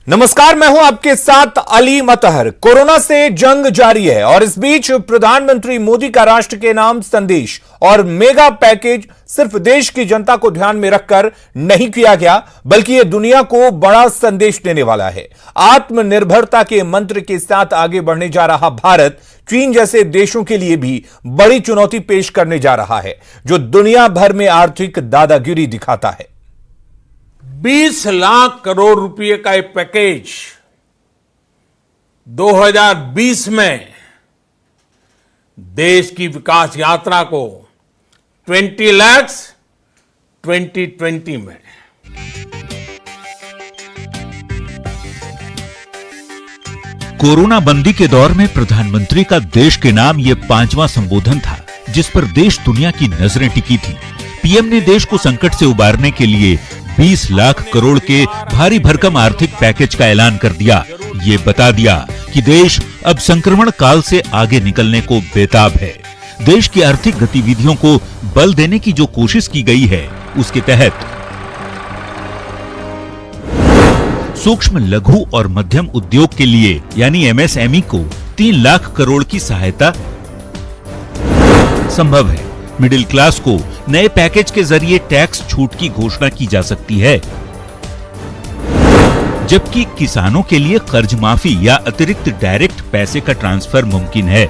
नमस्कार, मैं हूं आपके साथ अली मतहर। कोरोना से जंग जारी है और इस बीच प्रधानमंत्री मोदी का राष्ट्र के नाम संदेश और मेगा पैकेज सिर्फ देश की जनता को ध्यान में रखकर नहीं किया गया, बल्कि यह दुनिया को बड़ा संदेश देने वाला है। आत्मनिर्भरता के मंत्र के साथ आगे बढ़ने जा रहा भारत चीन जैसे देशों के लिए भी बड़ी चुनौती पेश करने जा रहा है, जो दुनिया भर में आर्थिक दादागिरी दिखाता है। 20 लाख करोड़ रुपए का एक पैकेज 2020 में देश की विकास यात्रा को 20 लाख 2020 में। कोरोना बंदी के दौर में प्रधानमंत्री का देश के नाम ये 5वां संबोधन था, जिस पर देश दुनिया की नजरें टिकी थी। पीएम ने देश को संकट से उबारने के लिए 20 लाख करोड़ के भारी भरकम आर्थिक पैकेज का ऐलान कर दिया। ये बता दिया कि देश अब संक्रमण काल से आगे निकलने को बेताब है। देश की आर्थिक गतिविधियों को बल देने की जो कोशिश की गई है, उसके तहत सूक्ष्म, लघु और मध्यम उद्योग के लिए यानी एमएसएमई को 3 लाख करोड़ की सहायता संभव है। मिडिल क्लास को नए पैकेज के जरिए टैक्स छूट की घोषणा की जा सकती है, जबकि किसानों के लिए कर्ज माफी या अतिरिक्त डायरेक्ट पैसे का ट्रांसफर मुमकिन है।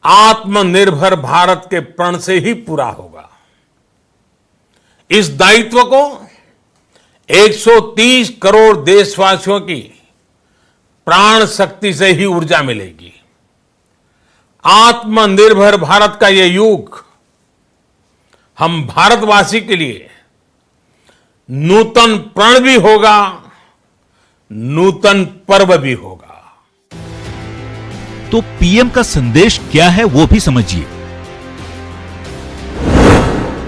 आत्मनिर्भर भारत के प्रण से ही पूरा होगा। इस दायित्व को 130 करोड़ देशवासियों की प्राण शक्ति से ही ऊर्जा मिलेगी। आत्मनिर्भर भारत का यह युग हम भारतवासी के लिए नूतन प्रण भी होगा, नूतन पर्व भी होगा। तो पीएम का संदेश क्या है, वो भी समझिए।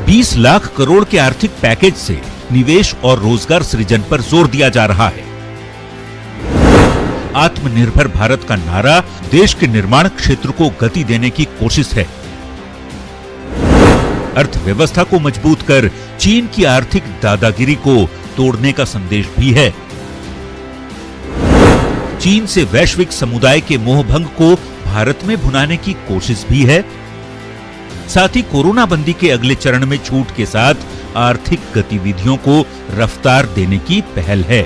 20 लाख करोड़ के आर्थिक पैकेज से निवेश और रोजगार सृजन पर जोर दिया जा रहा है। आत्मनिर्भर भारत का नारा देश के निर्माण क्षेत्र को गति देने की कोशिश है। अर्थव्यवस्था को मजबूत कर चीन की आर्थिक दादागिरी को तोड़ने का संदेश भी है। चीन से वैश्विक समुदाय के मोहभंग को भारत में भुनाने की कोशिश भी है। साथ ही कोरोना बंदी के अगले चरण में छूट के साथ आर्थिक गतिविधियों को रफ्तार देने की पहल है।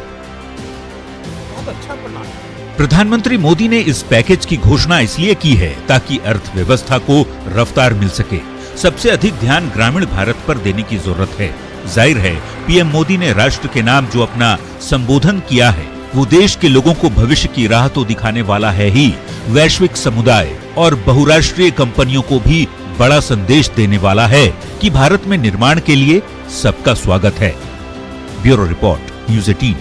प्रधानमंत्री मोदी ने इस पैकेज की घोषणा इसलिए की है ताकि अर्थव्यवस्था को रफ्तार मिल सके। सबसे अधिक ध्यान ग्रामीण भारत पर देने की जरूरत है। जाहिर है, पीएम मोदी ने राष्ट्र के नाम जो अपना संबोधन किया है, वो देश के लोगों को भविष्य की राह तो दिखाने वाला है ही, वैश्विक समुदाय और बहुराष्ट्रीय कंपनियों को भी बड़ा संदेश देने वाला है कि भारत में निर्माण के लिए सबका स्वागत है। Bureau report, news 18।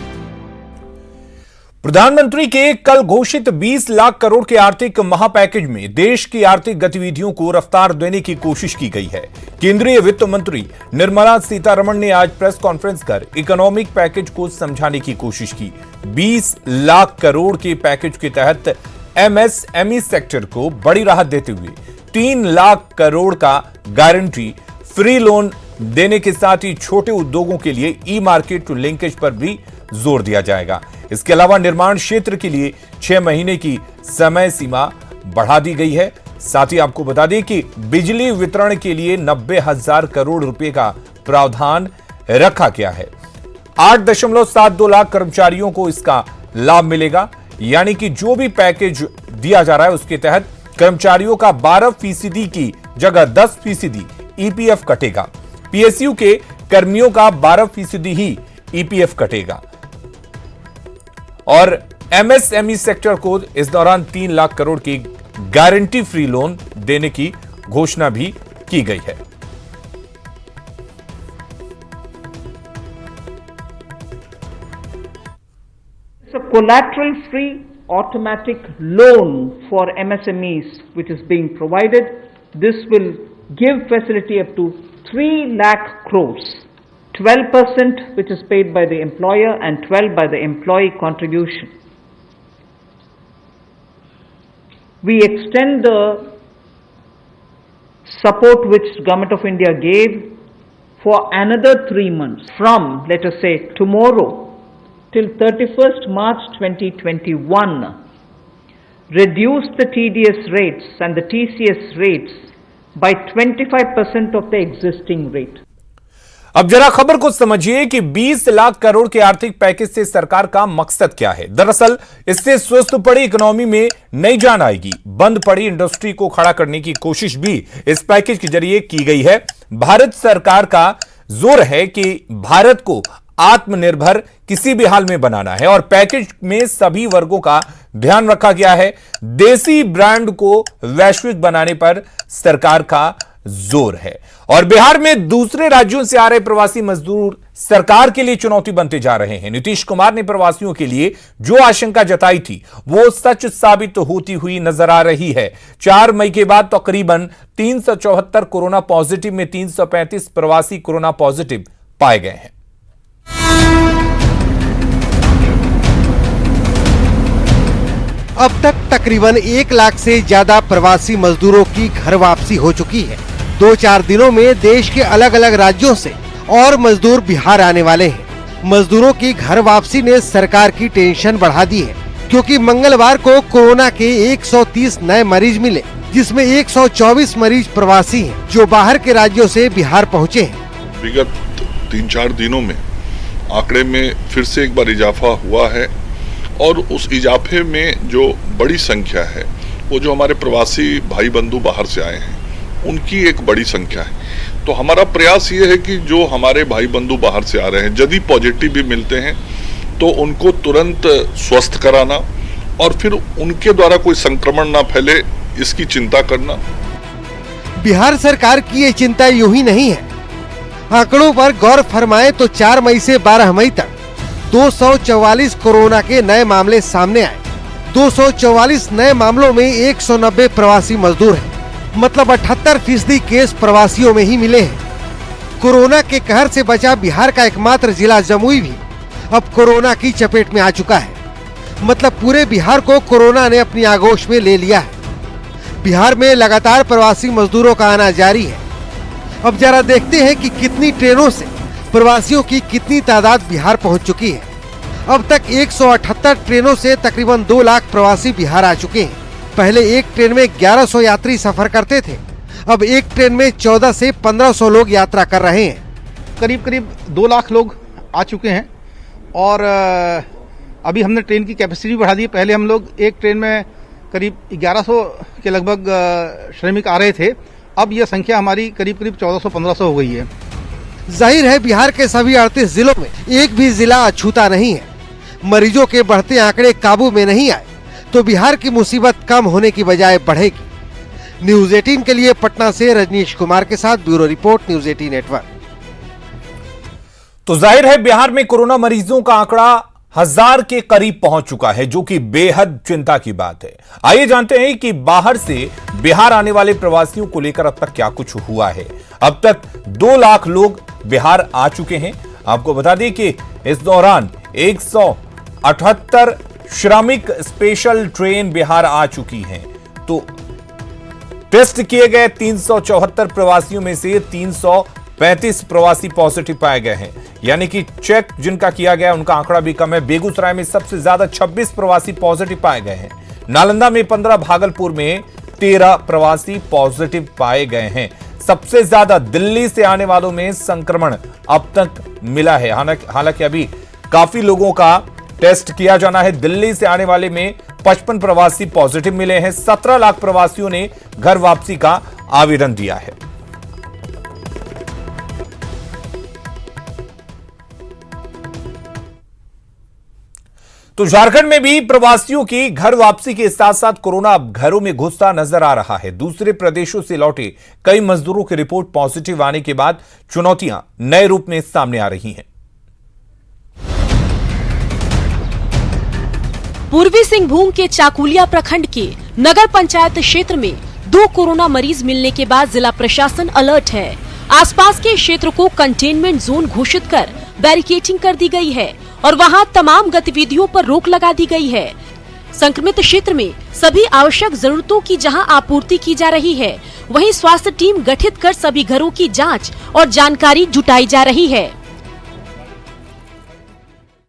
प्रधानमंत्री के कल घोषित 20 लाख करोड़ के आर्थिक महापैकेज में देश की आर्थिक गतिविधियों को रफ्तार देने की कोशिश की गई है। केंद्रीय वित्त मंत्री निर्मला सीतारमण ने आज प्रेस कॉन्फ्रेंस कर इकोनॉमिक पैकेज को समझाने की कोशिश की। 20 लाख करोड़ के पैकेज के तहत एमएसएमई सेक्टर को बड़ी राहत देते हुए 3 लाख करोड़ का गारंटी फ्री लोन देने के साथ ही छोटे उद्योगों के लिए ई मार्केट लिंकेज पर भी जोर दिया जाएगा। इसके अलावा निर्माण क्षेत्र के लिए 6 महीने की समय सीमा बढ़ा दी गई है। साथ ही आपको बता दें कि बिजली वितरण के लिए 90,000 करोड़ रुपए का प्रावधान रखा गया है। 8.72 लाख कर्मचारियों को इसका लाभ मिलेगा, यानी कि जो भी पैकेज दिया जा रहा है उसके तहत कर्मचारियों का 12% की जगह 10% ईपीएफ कटेगा। पीएसयू के कर्मियों का 12% ही ईपीएफ कटेगा और एमएसएमई सेक्टर को इस दौरान 3 लाख करोड़ की गारंटी फ्री लोन देने की घोषणा भी की गई है। Collateral free automatic loan for MSMEs which is being provided. This will give facility up to 3 lakh crores, 12% which is paid by the employer and 12% by the employee contribution. We extend the support which Government of India gave for another 3 months from, let us say, tomorrow till 31st March 2021 reduced the TDS rates and the TCS rates by 25% of the existing rate. अब जरा खबर को समझिए कि 20 लाख करोड़ के आर्थिक package से सरकार का मकसद क्या है। दरअसल इससे स्वस्थ पड़ी इकोनॉमी में नई जान आएगी। बंद पड़ी इंडस्ट्री को खड़ा करने की कोशिश भी इस पैकेज के जरिए की गई है। भारत सरकार का जोर है कि भारत को आत्मनिर्भर किसी भी हाल में बनाना है और पैकेज में सभी वर्गों का ध्यान रखा गया है। देसी ब्रांड को वैश्विक बनाने पर सरकार का जोर है और बिहार में दूसरे राज्यों से आ रहे प्रवासी मजदूर सरकार के लिए चुनौती बनते जा रहे हैं। नीतीश कुमार ने प्रवासियों के लिए जो आशंका जताई थी वो सच साबित होती हुई नजर आ रही है। 4 मई के बाद तकरीबन 374 कोरोना पॉजिटिव में 335 प्रवासी कोरोना पॉजिटिव पाए गए हैं। अब तक तकरीबन 1 लाख से ज्यादा प्रवासी मजदूरों की घर वापसी हो चुकी है। 2-4 दिनों में देश के अलग अलग राज्यों से और मजदूर बिहार आने वाले हैं। मजदूरों की घर वापसी ने सरकार की टेंशन बढ़ा दी है, क्योंकि मंगलवार को कोरोना के 130 नए मरीज मिले, जिसमें 124 मरीज प्रवासी हैं, जो बाहर के राज्यों से बिहार पहुँचे हैं। विगत 3-4 दिनों में आंकड़े में फिर से एक बार इजाफा हुआ है और उस इजाफे में जो बड़ी संख्या है वो जो हमारे प्रवासी भाई बंधु बाहर से आए हैं उनकी एक बड़ी संख्या है। तो हमारा प्रयास ये है कि जो हमारे भाई बंधु बाहर से आ रहे हैं यदि पॉजिटिव भी मिलते हैं तो उनको तुरंत स्वस्थ कराना और फिर उनके द्वारा कोई संक्रमण ना फैले इसकी चिंता करना। बिहार सरकार की ये चिंता यूं ही नहीं है। आंकड़ों पर गौर फरमाए तो 4 मई से 12 मई तक 244 कोरोना के नए मामले सामने आए। 244 नए मामलों में 190 प्रवासी मजदूर हैं, मतलब 78% केस प्रवासियों में ही मिले हैं। कोरोना के कहर से बचा बिहार का एकमात्र जिला जमुई भी अब कोरोना की चपेट में आ चुका है। मतलब पूरे बिहार को कोरोना ने अपनी आगोश में ले लिया है। बिहार में लगातार प्रवासी मजदूरों का आना जारी है। अब जरा देखते हैं कि कितनी ट्रेनों से प्रवासियों की कितनी तादाद बिहार पहुंच चुकी है। अब तक 178 ट्रेनों से तकरीबन 2 लाख प्रवासी बिहार आ चुके हैं। पहले एक ट्रेन में 1100 यात्री सफर करते थे, अब एक ट्रेन में 14 से 1500 लोग यात्रा कर रहे हैं। करीब 2 लाख लोग आ चुके हैं और अभी हमने ट्रेन की कैपेसिटी भी बढ़ा दी। पहले हम लोग एक ट्रेन में करीब 1100 के लगभग श्रमिक आ रहे थे, अब यह संख्या हमारी करीब 1400-1500 हो गई है। जाहिर है बिहार के सभी 38 जिलों में एक भी जिला अछूता नहीं है। मरीजों के बढ़ते आंकड़े काबू में नहीं आए तो बिहार की मुसीबत कम होने की बजाय बढ़ेगी। न्यूज 18 के लिए पटना से रजनीश कुमार के साथ ब्यूरो रिपोर्ट, न्यूज 18 नेटवर्क। तो जाहिर है बिहार में कोरोना मरीजों का आंकड़ा 1000 के करीब पहुंच चुका है, जो कि बेहद चिंता की बात है। आइए जानते हैं कि बाहर से बिहार आने वाले प्रवासियों को लेकर अब तक क्या कुछ हुआ है। अब तक 2 लाख लोग बिहार आ चुके हैं। आपको बता दें कि इस दौरान 178 श्रमिक स्पेशल ट्रेन बिहार आ चुकी हैं। तो टेस्ट किए गए 374 प्रवासियों में से 335 प्रवासी पॉजिटिव पाए गए हैं, यानी कि चेक जिनका किया गया उनका आंकड़ा भी कम है। बेगूसराय में सबसे ज्यादा 26 प्रवासी पॉजिटिव पाए गए हैं। नालंदा में 15, भागलपुर में 13 प्रवासी पॉजिटिव पाए गए हैं। सबसे ज्यादा दिल्ली से आने वालों में संक्रमण अब तक मिला है। हालांकि अभी काफी लोगों का टेस्ट किया जाना है। दिल्ली से आने वाले में 55 प्रवासी पॉजिटिव मिले हैं। 17 लाख प्रवासियों ने घर वापसी का आवेदन दिया है। तो झारखंड में भी प्रवासियों की घर वापसी के साथ साथ कोरोना अब घरों में घुसता नजर आ रहा है। दूसरे प्रदेशों से लौटे कई मजदूरों की रिपोर्ट पॉजिटिव आने के बाद चुनौतियां नए रूप में सामने आ रही हैं। पूर्वी सिंहभूम के चाकुलिया प्रखंड के नगर पंचायत क्षेत्र में 2 कोरोना मरीज मिलने के बाद जिला प्रशासन अलर्ट है। आसपास के क्षेत्र को कंटेनमेंट जोन घोषित कर बैरिकेडिंग कर दी गई है और वहां तमाम गतिविधियों पर रोक लगा दी गई है। संक्रमित क्षेत्र में सभी आवश्यक जरूरतों की जहां आपूर्ति की जा रही है, वहीं स्वास्थ्य टीम गठित कर सभी घरों की जांच और जानकारी जुटाई जा रही है।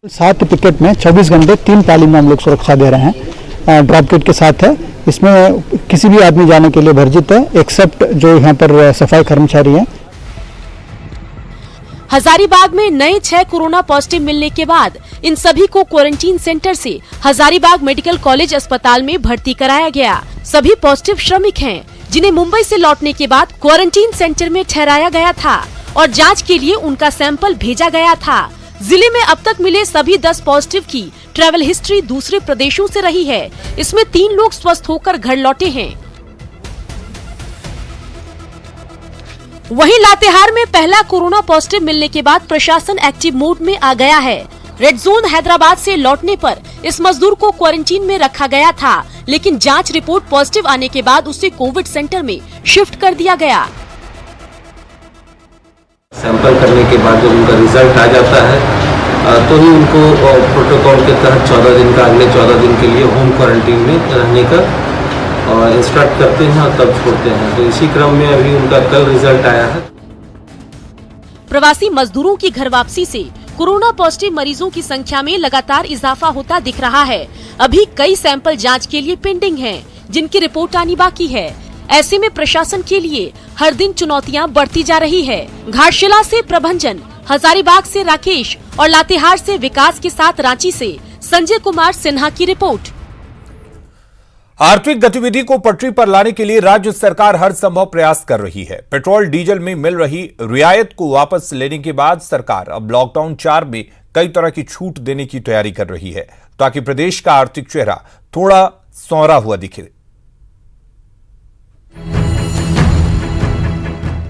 7 पिकेट में 24 घंटे 3 तालीम हम लोग सुरक्षा दे रहे हैं, ड्रॉप किट के साथ है। इसमें किसी भी आदमी जाने के लिए वर्जित है, एक्सेप्ट जो यहाँ पर सफाई कर्मचारी हैं। हजारीबाग में नए 6 कोरोना पॉजिटिव मिलने के बाद इन सभी को क्वारंटीन सेंटर से हजारीबाग मेडिकल कॉलेज अस्पताल में भर्ती कराया गया। सभी पॉजिटिव श्रमिक हैं, जिन्हें मुंबई से लौटने के बाद क्वारंटीन सेंटर में ठहराया गया था और जांच के लिए उनका सैंपल भेजा गया था। जिले में अब तक मिले सभी 10 पॉजिटिव की ट्रैवल हिस्ट्री दूसरे प्रदेशों से रही है। इसमें 3 लोग स्वस्थ होकर घर लौटे हैं। वहीं लातेहार में पहला कोरोना पॉजिटिव मिलने के बाद प्रशासन एक्टिव मोड में आ गया है। रेड जोन हैदराबाद से लौटने पर इस मजदूर को क्वारंटीन में रखा गया था, लेकिन जांच रिपोर्ट पॉजिटिव आने के बाद उसे कोविड सेंटर में शिफ्ट कर दिया गया। सैंपल करने के बाद जब उनका रिजल्ट आ जाता है तो ही उनको प्रोटोकॉल के तहत 14 दिन का अगले 14 दिन के लिए होम क्वारंटीन में रहने का इंस्ट्रक्ट करते हैं और तब छोड़ते हैं। तो इसी क्रम में अभी उनका कल रिजल्ट आया है। प्रवासी मजदूरों की घर वापसी से कोरोना पॉजिटिव मरीजों की संख्या में लगातार इजाफा होता दिख रहा है। अभी कई सैंपल जांच के लिए पेंडिंग हैं, जिनकी रिपोर्ट आनी बाकी है। ऐसे में प्रशासन के लिए हर दिन चुनौतियां बढ़ती जा रही है। घाटशिला से प्रभंजन, हजारीबाग से राकेश और लातेहार से विकास के साथ रांची से संजय कुमार सिन्हा की रिपोर्ट। आर्थिक गतिविधि को पटरी पर लाने के लिए राज्य सरकार हर संभव प्रयास कर रही है। पेट्रोल डीजल में मिल रही रियायत को वापस लेने के बाद सरकार अब लॉकडाउन 4 में कई तरह की छूट देने की तैयारी कर रही है, ताकि प्रदेश का आर्थिक चेहरा थोड़ा सौरा हुआ दिखे।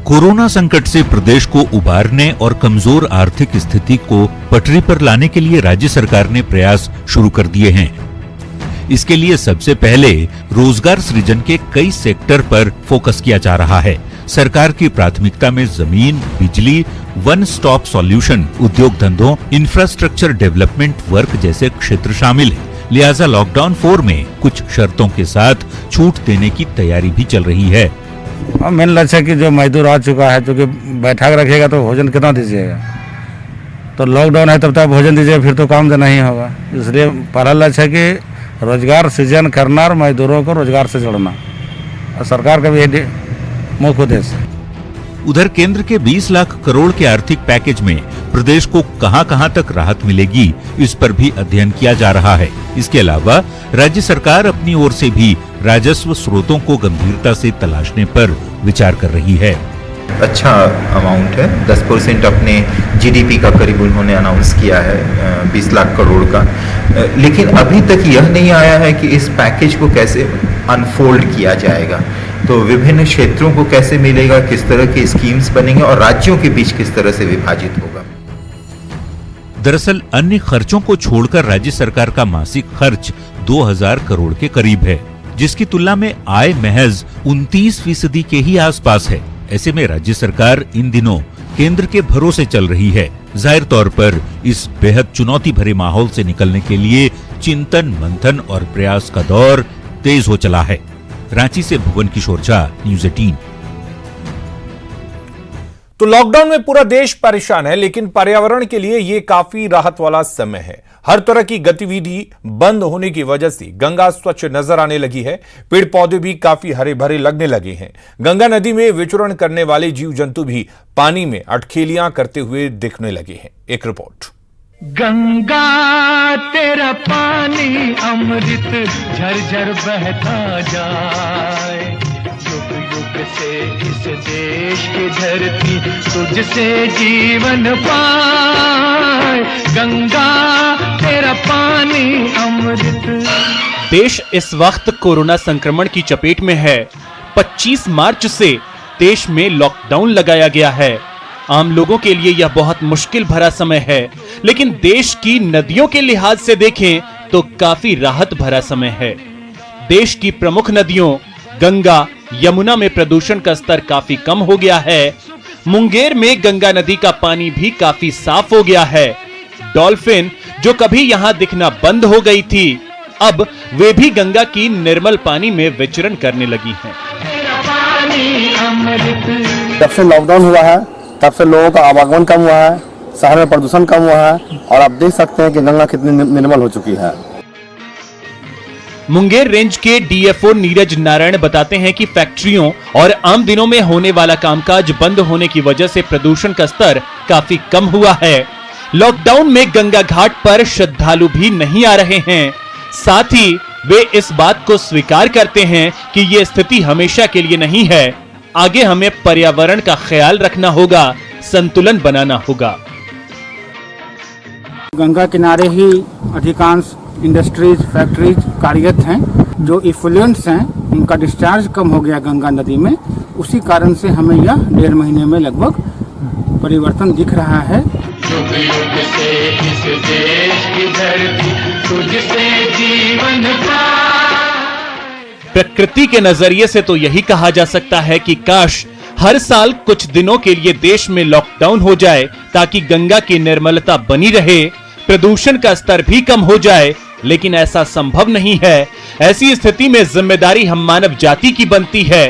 कोरोना संकट से प्रदेश को उबारने और कमजोर आर्थिक स्थिति को पटरी पर लाने के लिए राज्य सरकार ने प्रयास शुरू कर दिए हैं। इसके लिए सबसे पहले रोजगार सृजन के कई सेक्टर पर फोकस किया जा रहा है। सरकार की प्राथमिकता में जमीन, बिजली, वन स्टॉप सॉल्यूशन, उद्योग धंधों, इंफ्रास्ट्रक्चर डेवलपमेंट वर्क जैसे क्षेत्र शामिल है। लिहाजा लॉकडाउन 4 में कुछ शर्तों के साथ छूट देने की तैयारी भी चल रही है। मेन लक्ष्य है कि जो मजदूर आ चुका है, क्योंकि बैठा रखेगा तो भोजन कितना दीजिएगा, तो लॉकडाउन है तब तक भोजन दीजिएगा, फिर तो काम देना ही होगा। इसलिए पहला लक्ष्य है कि रोजगार सृजन करना और मजदूरों को रोजगार से जोड़ना, और सरकार का भी यही मुख्य उद्देश्य है। उधर केंद्र के 20 लाख करोड़ के आर्थिक पैकेज में प्रदेश को कहां-कहां तक राहत मिलेगी, इस पर भी अध्ययन किया जा रहा है। इसके अलावा राज्य सरकार अपनी ओर से भी राजस्व स्रोतों को गंभीरता से तलाशने पर विचार कर रही है। अच्छा अमाउंट है, 10% अपने जीडीपी का करीब उन्होंने अनाउंस किया है 20 लाख करोड़ का। लेकिन अभी तक यह नहीं आया है कि इस पैकेज को कैसे अनफोल्ड किया जाएगा, तो विभिन्न क्षेत्रों को कैसे मिलेगा, किस तरह की स्कीम्स बनेंगे और राज्यों के बीच किस तरह से विभाजित होगा। दरअसल अन्य खर्चों को छोड़कर राज्य सरकार का मासिक खर्च 2000 करोड़ के करीब है, जिसकी तुलना में आय महज 29% के ही आसपास है। ऐसे में राज्य सरकार इन दिनों केंद्र के भरोसे चल रही है। जाहिर तौर पर इस बेहद चुनौती भरे माहौल से निकलने के लिए चिंतन, मंथन और प्रयास का दौर तेज हो चला है। रांची से भुवन किशोर झा, न्यूज़ 18। तो लॉकडाउन में पूरा देश परेशान है, लेकिन पर्यावरण के लिए यह काफी राहत वाला समय है। हर तरह की गतिविधि बंद होने की वजह से गंगा स्वच्छ नजर आने लगी है। पेड़ पौधे भी काफी हरे भरे लगने लगे हैं। गंगा नदी में विचरण करने वाले जीव जंतु भी पानी में अटखेलियां करते हुए दिखने लगे हैं। एक रिपोर्ट। गंगा तेरा पानी अमृत झरझर बहता जाए, युग युग से इस देश की धरती तुझसे जीवन पाए। गंगा तेरा पानी अमृत। देश इस वक्त कोरोना संक्रमण की चपेट में है। 25 मार्च से देश में लॉकडाउन लगाया गया है। आम लोगों के लिए यह बहुत मुश्किल भरा समय है, लेकिन देश की नदियों के लिहाज से देखें तो काफी राहत भरा समय है। देश की प्रमुख नदियों गंगा, यमुना में प्रदूषण का स्तर काफी कम हो गया है। मुंगेर में गंगा नदी का पानी भी काफी साफ हो गया है। डॉल्फिन जो कभी यहां दिखना बंद हो गई थी, अब वे भी गंगा की निर्मल पानी में विचरण करने लगी हैं। जब से लॉकडाउन हुआ है तब से लोगों का आवागमन कम हुआ है, शहर में प्रदूषण कम हुआ है और आप देख सकते हैं कि गंगा कितनी निर्मल हो चुकी है। मुंगेर रेंज के डीएफओ नीरज नारायण बताते हैं कि फैक्ट्रियों और आम दिनों में होने वाला कामकाज बंद होने की वजह से प्रदूषण का स्तर काफी कम हुआ है। लॉकडाउन में गंगा घाट पर श्रद्धालु भी नहीं आ रहे हैं। साथ ही वे इस बात को स्वीकार करते हैं कि ये स्थिति हमेशा के लिए नहीं है। आगे हमें पर्यावरण का ख्याल रखना होगा, संतुलन बनाना होगा। गंगा किनारे ही अधिकांश इंडस्ट्रीज फैक्ट्रीज कार्यरत हैं। जो इफ्लुएंट्स हैं उनका डिस्चार्ज कम हो गया गंगा नदी में, उसी कारण से हमें यह 1.5 महीने में लगभग परिवर्तन दिख रहा है। युग युग से इस देश की धरती तुझसे जीवन पाए। प्रकृति के नजरिए से तो यही कहा जा सकता है कि काश हर साल कुछ दिनों के लिए देश में लॉकडाउन हो जाए ताकि गंगा की निर्मलता बनी रहे, प्रदूषण का स्तर भी कम हो जाए, लेकिन ऐसा संभव नहीं है। ऐसी स्थिति में जिम्मेदारी हम मानव जाति की बनती है।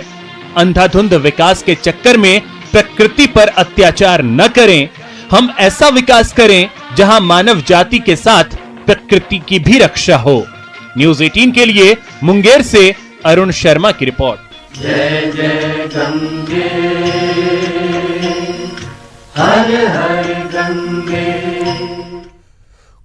अंधाधुंध विकास के चक्कर में प्रकृति पर अत्याचार न करें। हम ऐसा विकास करें जहां मानव जाति के साथ प्रकृति की भी रक्षा हो। न्यूज़ 18 के लिए मुंगेर से अरुण शर्मा की रिपोर्ट। जय जय गंगे हर हर गंगे।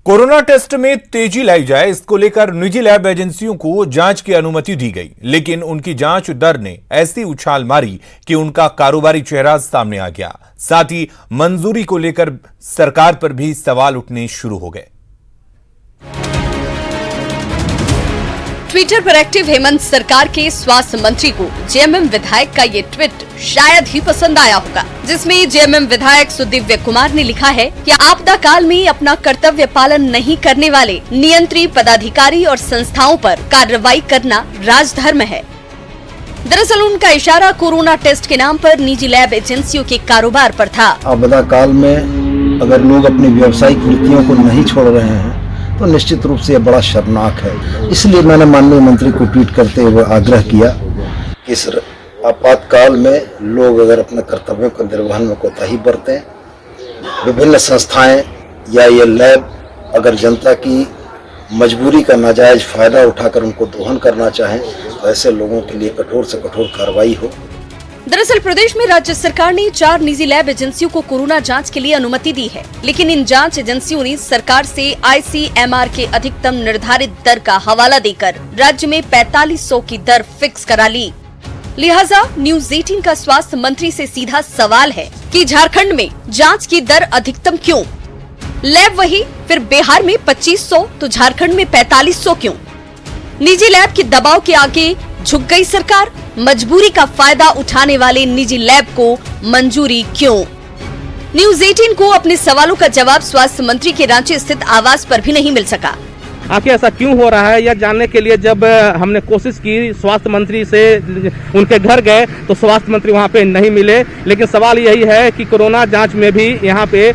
कोरोना टेस्ट में तेजी लाई जाए, इसको लेकर निजी लैब एजेंसियों को जांच की अनुमति दी गई, लेकिन उनकी जांच दर ने ऐसी उछाल मारी कि उनका कारोबारी चेहरा सामने आ गया। साथ ही मंजूरी को लेकर सरकार पर भी सवाल उठने शुरू हो गए। ट्विटर पर एक्टिव हेमंत सरकार के स्वास्थ्य मंत्री को जेएमएम विधायक का ये ट्वीट शायद ही पसंद आया होगा, जिसमें जेएमएम विधायक सुदिव्य कुमार ने लिखा है कि आपदा काल में अपना कर्तव्य पालन नहीं करने वाले नियंत्री पदाधिकारी और संस्थाओं पर कार्रवाई करना राजधर्म है। दरअसल उनका इशारा कोरोना टेस्ट के नाम पर निजी लैब एजेंसियों के कारोबार पर था। आपदा काल में अगर लोग अपनी व्यावसायिक वृत्तियों को नहीं छोड़ रहे हैं तो निश्चित रूप से यह बड़ा शर्मनाक है। इसलिए मैंने माननीय मंत्री को ट्वीट करते हुए आग्रह किया कि इस आपातकाल में लोग अगर अपने कर्तव्यों के निर्वहन में कोताही बरतें, विभिन्न संस्थाएं या ये लैब अगर जनता की मजबूरी का नाजायज फायदा उठाकर उनको दोहन करना चाहें तो ऐसे लोगों के लिए कठोर से कठोर कार्रवाई हो। दरअसल प्रदेश में राज्य सरकार ने 4 निजी लैब एजेंसियों को कोरोना जांच के लिए अनुमति दी है, लेकिन इन जांच एजेंसियों ने सरकार से आईसीएमआर के अधिकतम निर्धारित दर का हवाला देकर राज्य में 4500 की दर फिक्स करा ली। लिहाजा न्यूज़ 18 का स्वास्थ्य मंत्री से सीधा सवाल है कि झारखंड में जांच की दर अधिकतम क्यों? लैब वही, फिर बिहार में 2500 तो झारखंड में 4500 क्यों? निजी लैब के दबाव के आगे झुक गई सरकार। मजबूरी का फायदा उठाने वाले निजी लैब को मंजूरी क्यों? न्यूज़ 18 को अपने सवालों का जवाब स्वास्थ्य मंत्री के रांची स्थित आवास पर भी नहीं मिल सका। आखिर ऐसा क्यों हो रहा है यह जानने के लिए जब हमने कोशिश की स्वास्थ्य मंत्री से, उनके घर गए तो स्वास्थ्य मंत्री वहां पे नहीं मिले। लेकिन सवाल यही है कि कोरोना जांच में भी यहाँ पे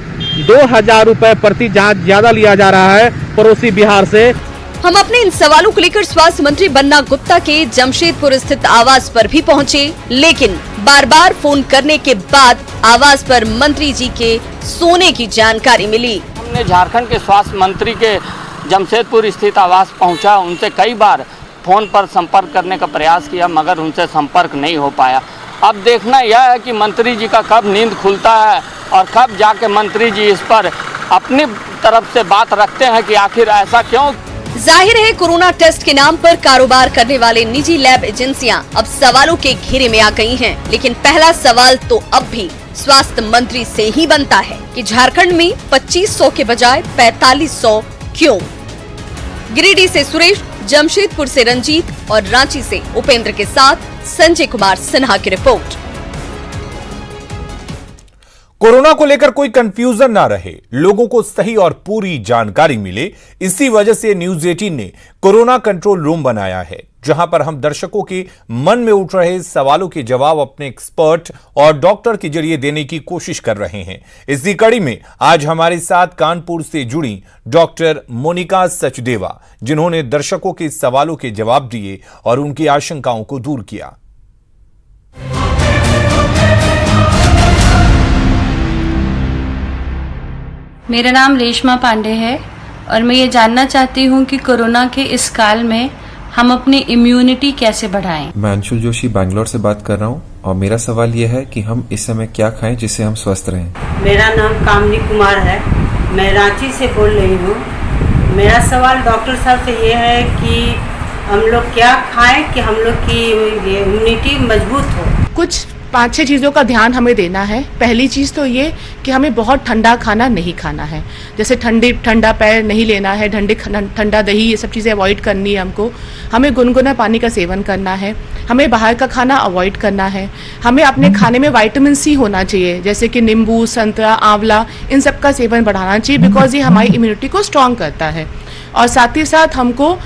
2000 रुपए प्रति जांच ज्यादा लिया जा रहा है पड़ोसी बिहार से। हम अपने इन सवालों को लेकर स्वास्थ्य मंत्री बन्ना गुप्ता के जमशेदपुर स्थित आवास पर भी पहुंचे, लेकिन बार बार फोन करने के बाद आवास पर मंत्री जी के सोने की जानकारी मिली। हमने झारखंड के स्वास्थ्य मंत्री के जमशेदपुर स्थित आवास पहुंचा, उनसे कई बार फोन पर संपर्क करने का प्रयास किया मगर उनसे संपर्क नहीं हो पाया। अब देखना यह है कि मंत्री जी का कब नींद खुलता है और कब जाके मंत्री जी इस पर अपनी तरफ से बात रखते हैं कि आखिर ऐसा क्यों। जाहिर है कोरोना टेस्ट के नाम पर कारोबार करने वाले निजी लैब एजेंसियां अब सवालों के घेरे में आ गई हैं। लेकिन पहला सवाल तो अब भी स्वास्थ्य मंत्री से ही बनता है कि झारखंड में 2500 के बजाय 4500 क्यों? गिरिडीह से सुरेश, जमशेदपुर से रंजीत और रांची से उपेंद्र के साथ संजय कुमार सिन्हा की रिपोर्ट। कोरोना को लेकर कोई कंफ्यूजन ना रहे, लोगों को सही और पूरी जानकारी मिले, इसी वजह से न्यूज़ 18 ने कोरोना कंट्रोल रूम बनाया है, जहां पर हम दर्शकों के मन में उठ रहे सवालों के जवाब अपने एक्सपर्ट और डॉक्टर के जरिए देने की कोशिश कर रहे हैं। इसी कड़ी में आज हमारे साथ कानपुर से जुड़ी डॉक्टर मोनिका सचदेवा, जिन्होंने दर्शकों के सवालों के जवाब दिए और उनकी आशंकाओं को दूर किया। मेरा नाम रेशमा पांडे है और मैं ये जानना चाहती हूँ कि कोरोना के इस काल में हम अपनी इम्यूनिटी कैसे बढ़ाएं। मैं अंशुल जोशी बैंगलोर से बात कर रहा हूँ और मेरा सवाल ये है कि हम इस समय क्या खाएं जिससे हम स्वस्थ रहें। मेरा नाम कामनी कुमार है, मैं रांची से बोल रही हूँ। मेरा सवाल डॉक्टर साहब से ये है कि हम लोग क्या खाएं कि हम लोग की इम्यूनिटी मजबूत हो। कुछ 5-6 चीज़ों का ध्यान हमें देना है। पहली चीज़ तो ये कि हमें बहुत ठंडा खाना नहीं खाना है, जैसे ठंडा पैर नहीं लेना है, ठंडा दही, ये सब चीज़ें अवॉइड करनी है हमको। हमें गुनगुना पानी का सेवन करना है, हमें बाहर का खाना अवॉइड करना है। हमें अपने खाने में विटामिन सी होना चाहिए, जैसे कि नींबू, संतरा, आंवला, इन सब का सेवन बढ़ाना चाहिए, बिकॉज ये हमारी इम्यूनिटी को स्ट्रॉन्ग करता है। और साथ ही साथ हमको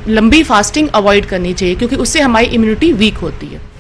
लंबी फास्टिंग अवॉइड करनी चाहिए, क्योंकि उससे हमारी इम्यूनिटी वीक होती है।